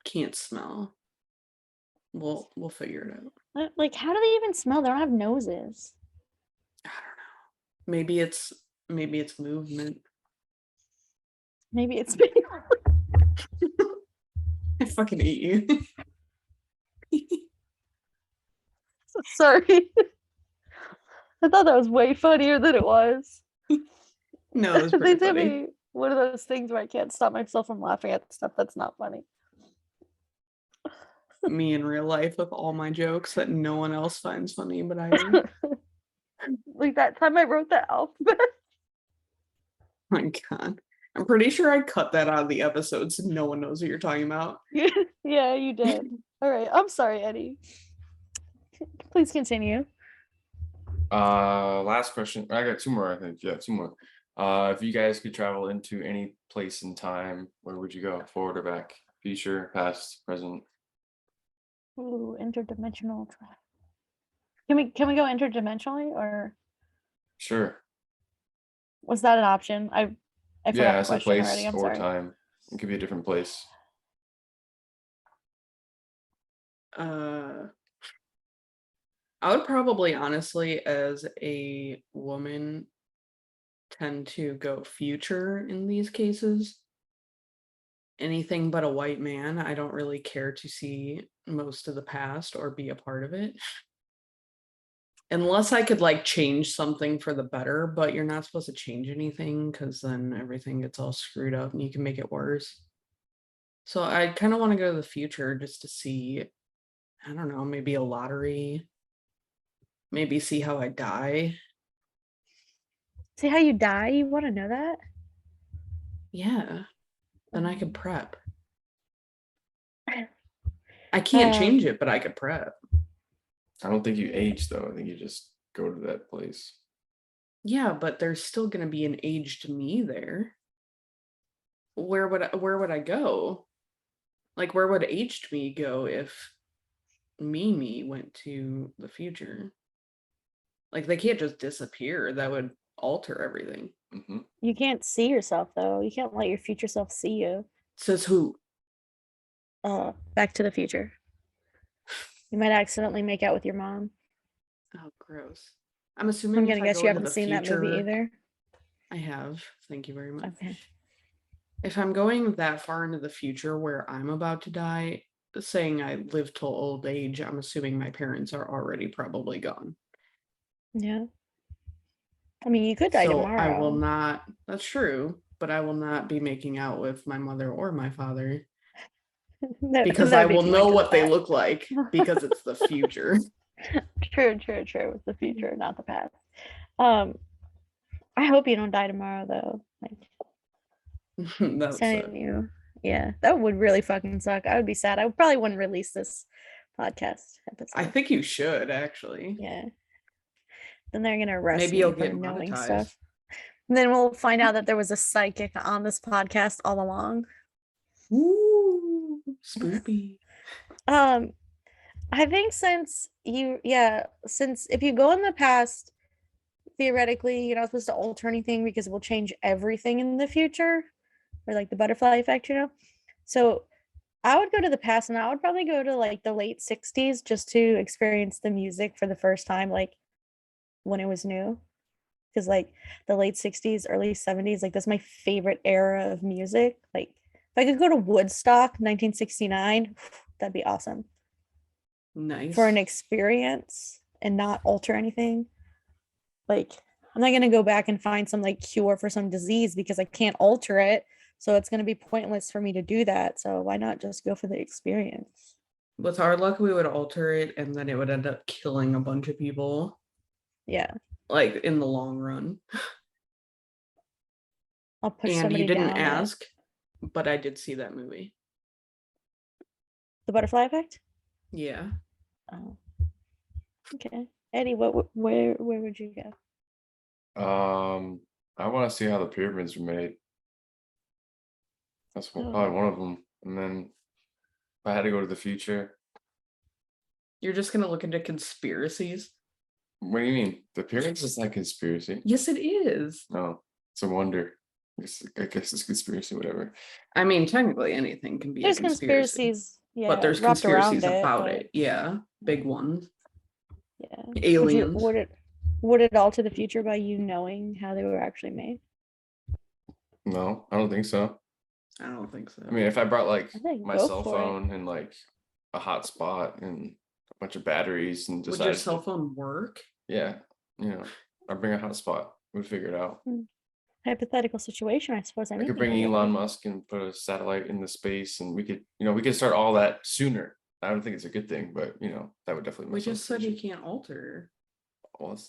can't smell. We'll figure it out. Like, how do they even smell? They don't have noses. I don't know. Maybe it's movement. Maybe it's me. I fucking hate you. Sorry. I thought that was way funnier than it was. No, it was They pretty did funny. me one of those things where I can't stop myself from laughing at stuff that's not funny. Me in real life with all my jokes that no one else finds funny, but I do. Like that time I wrote the alphabet. My God. I'm pretty sure I cut that out of the episode so no one knows what you're talking about. Yeah, you did. All right. I'm sorry, Eddie. Please continue. Last question. I got two more, I think. Yeah, two more. If you guys could travel into any place in time, where would you go? Forward or back? Future, past, present? Ooh, interdimensional travel. Can we go interdimensionally, or Sure. was that an option? I forgot Yeah, the as a question already. place I'm or sorry. time. It could be a different place. I would probably honestly, as a woman, tend to go future in these cases. Anything but a white man, I don't really care to see most of the past or be a part of it. Unless I could like change something for the better, but you're not supposed to change anything because then everything gets all screwed up and you can make it worse. So I kind of want to go to the future just to see, I don't know, maybe a lottery, maybe see how I die. See how you die? You want to know that? Yeah, then I could prep. I can't change it, but I could prep. I don't think you age though. I think you just go to that place. Yeah, but there's still going to be an aged me there. Where would I go? Like, where would aged me go if me went to the future? Like, they can't just disappear. That would alter everything. Hmm. You can't see yourself though. You can't let your future self see you. Says who? Back to the Future. You might accidentally make out with your mom. Oh, gross. I'm assuming I'm if gonna I guess go you into haven't the seen that movie future, either. I have. Thank you very much. Okay. If I'm going that far into the future where I'm about to die, saying I live till old age, I'm assuming my parents are already probably gone. Yeah. I mean, you could die So I will tomorrow. not, that's true, but I will not be making out with my mother or my father because I That'd be will if you went know to the what they past. look like because it's the future. True. It's the future, not the past. I hope you don't die tomorrow though. Like That would suck. sending you. Yeah, that would really fucking suck. I would be sad. I probably wouldn't release this podcast episode. I think you should actually. Yeah. Then they're gonna arrest Maybe me you'll for get knowing monetized. stuff. And then we'll find out that there was a psychic on this podcast all along. Ooh, spoopy. I think since if you go in the past, theoretically, you're not supposed to alter anything because it will change everything in the future, or like the butterfly effect, you know? So I would go to the past and I would probably go to like the late 60s just to experience the music for the first time, like when it was new. Because like the late 60s, early 70s, like that's my favorite era of music. Like if I could go to Woodstock 1969, that'd be awesome. Nice. For an experience and not alter anything. Like I'm not gonna go back and find some like cure for some disease because I can't alter it. So it's gonna be pointless for me to do that. So why not just go for the experience? With our luck, we would alter it and then it would end up killing a bunch of people. Yeah. Like in the long run. I'll push And somebody you didn't down ask, but I did see that movie. The butterfly effect? Yeah. Oh. Okay. Eddie, where would you go? I want to see how the pyramids were made. That's probably one of them. And then if I had to go to the future, You're just gonna look into conspiracies? what do you mean? The pyramids is not conspiracy. Yes, it is. No, it's a wonder. I guess it's conspiracy, whatever. I mean, technically anything can be There's a conspiracy. conspiracies, yeah, But there's wrapped around conspiracies about but it. Yeah. Big ones. yeah. Aliens. Would it alter the future by you knowing how they were actually made? No, I don't think so. I don't think so. I mean, if I brought like I think my go cell for it. phone and like a hotspot and a bunch of batteries and Would your decided cell phone work? yeah, I bring a hotspot. We'd figure it out. Hypothetical situation, I suppose I anything could bring could Elon work. Musk and put a satellite into space, and we could start all that sooner. I don't think it's a good thing, but that would definitely We mess up just the said you future. can't alter. Well,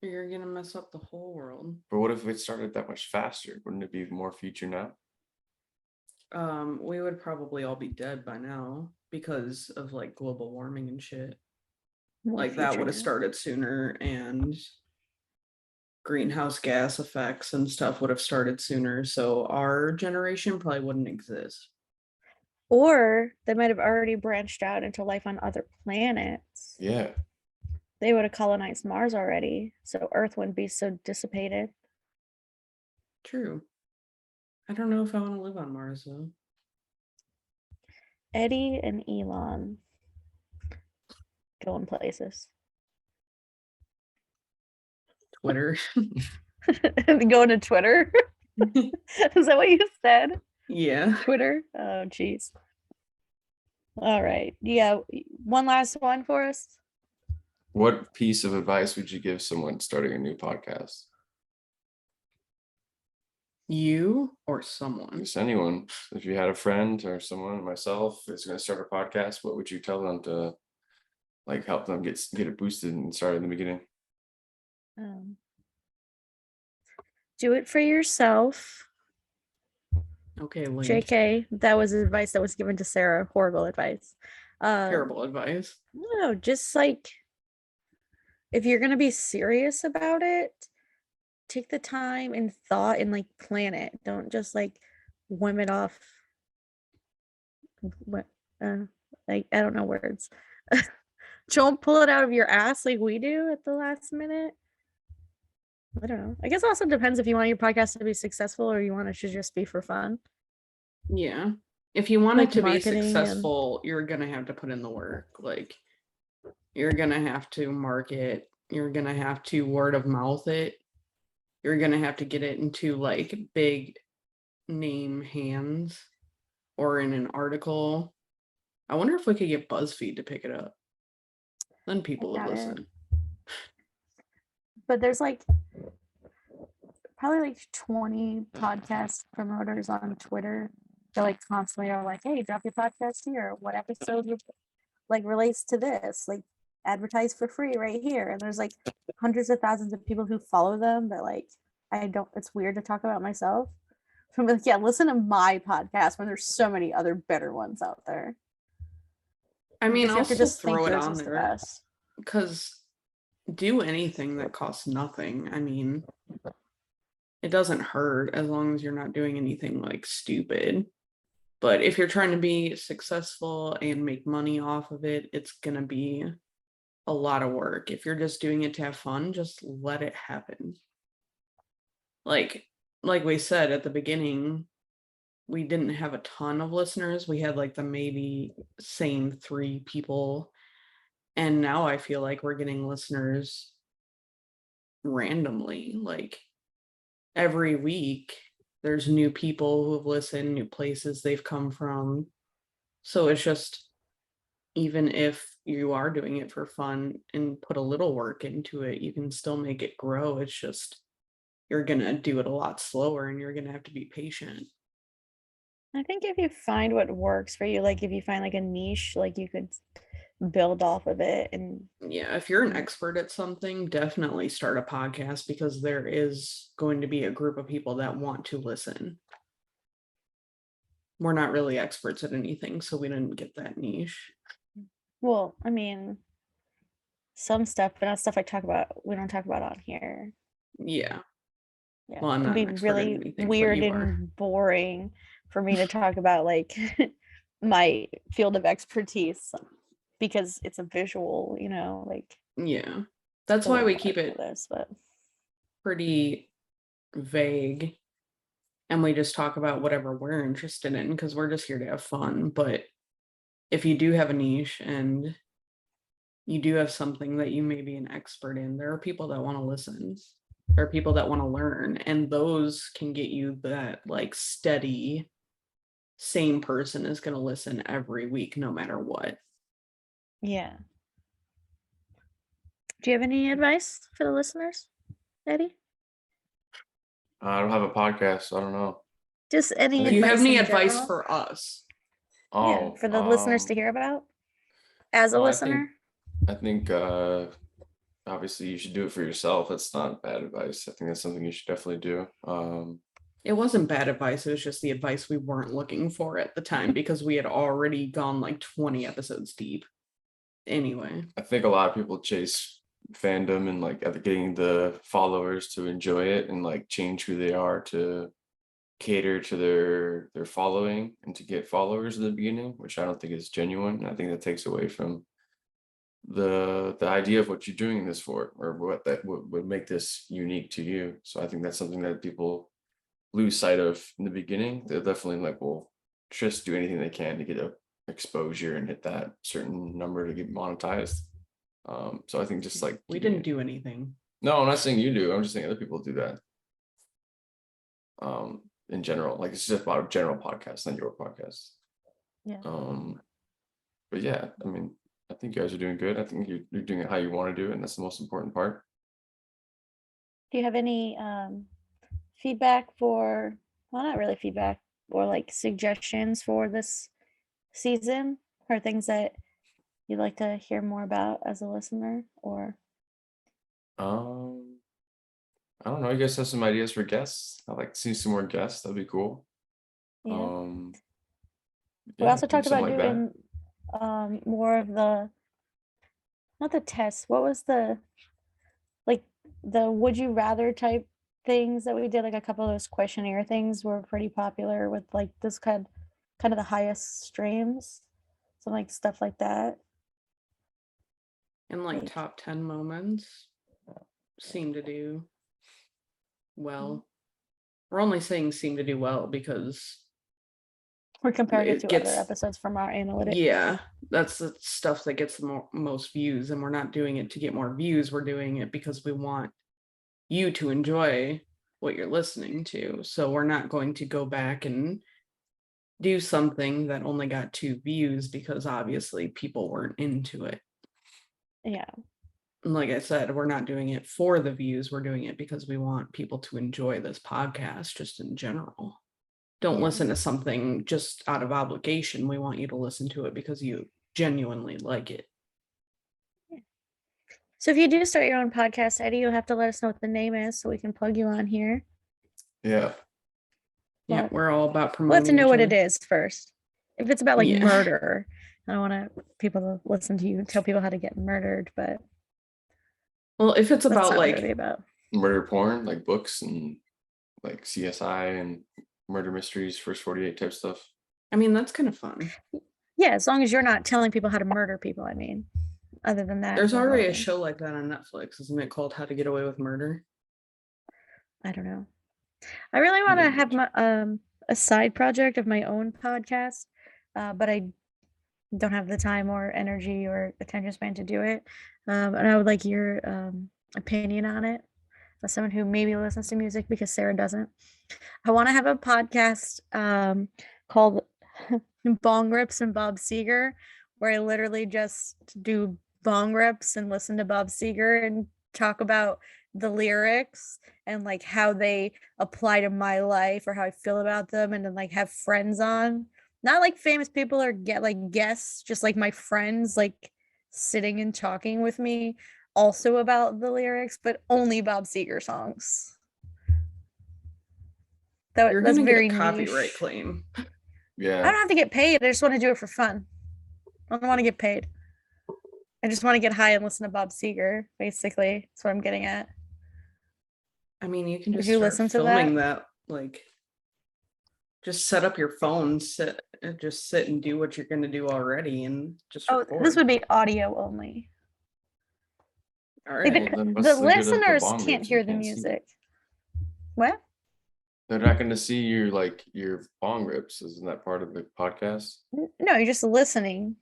You're gonna mess up the whole world. but what if it started that much faster? Wouldn't it be more future now? We would probably all be dead by now because of like global warming and shit. More Like that future would have now. started sooner, and greenhouse gas effects and stuff would have started sooner. So our generation probably wouldn't exist. Or they might have already branched out into life on other planets. Yeah. They would have colonized Mars already, so Earth wouldn't be so dissipated. True. I don't know if I want to live on Mars though. Eddie and Elon going places. Twitter. Going to Twitter. Is that what you said? Yeah. Twitter? Oh, jeez. All right. Yeah. One last one for us. What piece of advice would you give someone starting a new podcast? You or someone? Just anyone. If you had a friend or someone, myself, is going to start a podcast, what would you tell them to like help them get it boosted and start in the beginning? Do it for yourself. Okay, Link. JK, that was advice that was given to Sarah. Horrible advice. Terrible advice. No, just like if you're gonna be serious about it, take the time and thought and like plan it. Don't just like whim it off. What? Like I don't know words. Don't pull it out of your ass like we do at the last minute. I don't know. I guess it also depends if you want your podcast to be successful or you want it to just be for fun. Yeah. If you want Like it to be marketing and- successful, you're gonna have to put in the work. Like you're gonna have to market, you're gonna have to word of mouth it, you're gonna have to get it into like big name hands or in an article. I wonder if we could get BuzzFeed to pick it up. Then people would doubt it. listen. But there's like probably like 20 podcast promoters on Twitter that like constantly are like, hey, drop your podcast here. What episode like relates to this? Like advertise for free right here. And there's like hundreds of thousands of people who follow them that like it's weird to talk about myself. So I'm like, yeah, listen to my podcast when there's so many other better ones out there. I mean, You I'll have to still just think throw it yours on is the there best. because do anything that costs nothing. I mean, it doesn't hurt as long as you're not doing anything like stupid. But if you're trying to be successful and make money off of it, it's gonna be a lot of work. If you're just doing it to have fun, just let it happen. Like we said at the beginning, we didn't have a ton of listeners. We had like the maybe same 3 people. And now I feel like we're getting listeners randomly. Like every week, there's new people who have listened, new places they've come from. So it's just, even if you are doing it for fun and put a little work into it, you can still make it grow. It's just, you're going to do it a lot slower and you're going to have to be patient. I think if you find what works for you, like if you find like a niche, like you could build off of it. And yeah, if you're an expert at something, definitely start a podcast because there is going to be a group of people that want to listen. We're not really experts at anything, so we didn't get that niche. well, I mean, some stuff, but not stuff we don't talk about on here. Yeah. Yeah, Well, I'm it'd not be an expert in really anything, but weird you are. and boring for me to talk about like my field of expertise because it's a visual, like Yeah. That's a why little we more keep it for this, but pretty vague and we just talk about whatever we're interested in because we're just here to have fun. But if you do have a niche and you do have something that you may be an expert in, there are people that want to listen. There are people that want to learn, and those can get you that like steady, same person is going to listen every week, no matter what. Yeah. Do you have any advice for the listeners, Eddie? I don't have a podcast, so I don't know. Just any Do you have any in advice general? for us? Yeah, for the listeners to hear about as a well, listener. I think obviously you should do it for yourself. That's not bad advice. I think that's something you should definitely do. It wasn't bad advice. It was just the advice we weren't looking for at the time because we had already gone like 20 episodes deep. Anyway, I think a lot of people chase fandom and like getting the followers to enjoy it and like change who they are to cater to their following and to get followers in the beginning, which I don't think is genuine. I think that takes away from the idea of what you're doing this for, or what that would make this unique to you. So I think that's something that people lose sight of in the beginning. They're definitely like, well, just do anything they can to get a exposure and hit that certain number to get monetized. So I think just like we didn't do anything. No, I'm not saying you do. I'm just saying other people do that. In general, like it's just about a general podcast, not your podcast. Yeah. But yeah, I mean, I think you guys are doing good. I think you're doing it how you want to do it, and that's the most important part. Do you have any feedback for, well, not really feedback, or like suggestions for this season, or things that you'd like to hear more about as a listener? Or I don't know. You guys have some ideas for guests? I'd like to see some more guests. That'd be cool. yeah. We Yeah, also talked about something like that. doing more of the, not the tests, what was the, like the would you rather type things that we did, like a couple of those questionnaire things were pretty popular with like this kind of the highest streams, so like stuff like that. And like top 10 moments seem to do well. We're only saying seem to do well because We're comparing it it to gets, other episodes from our analytics. yeah, that's the stuff that gets the most views, and we're not doing it to get more views. We're doing it because we want you to enjoy what you're listening to. So we're not going to go back and do something that only got 2 views because obviously people weren't into it. Yeah. And like I said, we're not doing it for the views. We're doing it because we want people to enjoy this podcast just in general. Don't listen to something just out of obligation. We want you to listen to it because you genuinely like it. So if you do start your own podcast, Eddie, you'll have to let us know what the name is so we can plug you on here. Yeah. Yeah, But we're all about promoting. we'll have to know each what other. it is first. If it's about like Yeah. murder, I don't want people to listen to you and tell people how to get murdered, but Well, if it's that's about not like really about Murder porn, like books and like CSI and murder mysteries, first 48 type stuff. I mean, that's kind of fun. yeah, as long as you're not telling people how to murder people. I mean, other than that, There's we're already a golden. show like that on Netflix, isn't it, called How to Get Away with Murder? I don't know. I really want to have my a side project of my own podcast, but I don't have the time or energy or attention span to do it. And I would like your opinion on it, as someone who maybe listens to music, because Sarah doesn't. I want to have a podcast called Bong Rips and Bob Seger, where I literally just do bong rips and listen to Bob Seger and talk about the lyrics and like how they apply to my life or how I feel about them, and then like have friends on, not like famous people or get like guests, just like my friends, like sitting and talking with me also about the lyrics, but only Bob Seger songs. You're That's gonna get very a copyright niche. claim. I Yeah. don't have to get paid. I just want to do it for fun. I don't want to get paid. I just want to get high and listen to Bob Seger, basically. That's what I'm getting at. I mean, you can Would just you start listen to filming that? that, like, just set up your phone, sit and do what you're gonna do already, and just Oh, record. this would be audio only. All Like, right. Well, then the what's the good of the listeners bong can't rips? hear They the can't see. music. What? They're not going to see your bong rips. Isn't that part of the podcast? No, you're just listening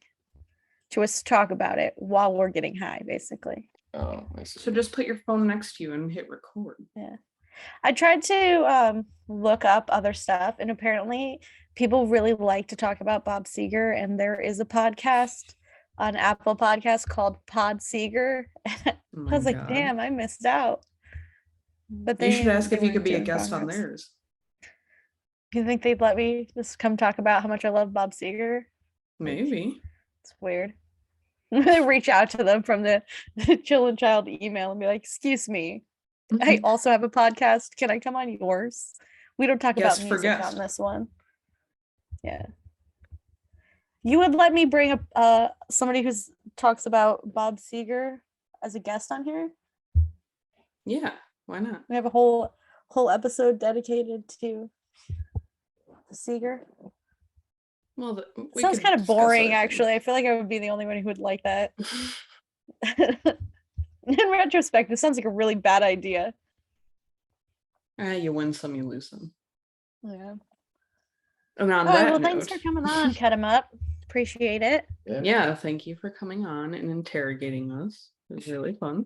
to us talk about it while we're getting high, basically. Oh, I see. So just put your phone next to you and hit record. I tried to look up other stuff, and apparently people really like to talk about Bob Seger, and there is a podcast on Apple Podcasts called Pod Seger. Oh I my was like, God. damn, I missed out. But You should ask they if you could weren't be a doing guest on progress. theirs. You think they'd let me just come talk about how much I love Bob Seger? Maybe. It's weird. I'm gonna reach out to them from the Chillin' Child email and be like, excuse me, I also have a podcast. Can I come on yours? We don't talk about Guest for music guest. on this one. Yeah. You would let me bring up somebody who talks about Bob Seger as a guest on here? Yeah, why not? We have a whole episode dedicated to Seger. Well, we Sounds could kind of discuss boring, other actually. I feel like I would be the only one who would like that. In retrospect, this sounds like a really bad idea. things. You win some, you lose some. Yeah. And on All right, that well, note, thanks for coming on, Cut 'em Up. Appreciate it. yeah, thank you for coming on and interrogating us. It was really fun.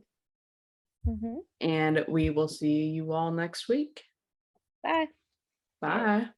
Mhm. And we will see you all next week. Bye. Bye.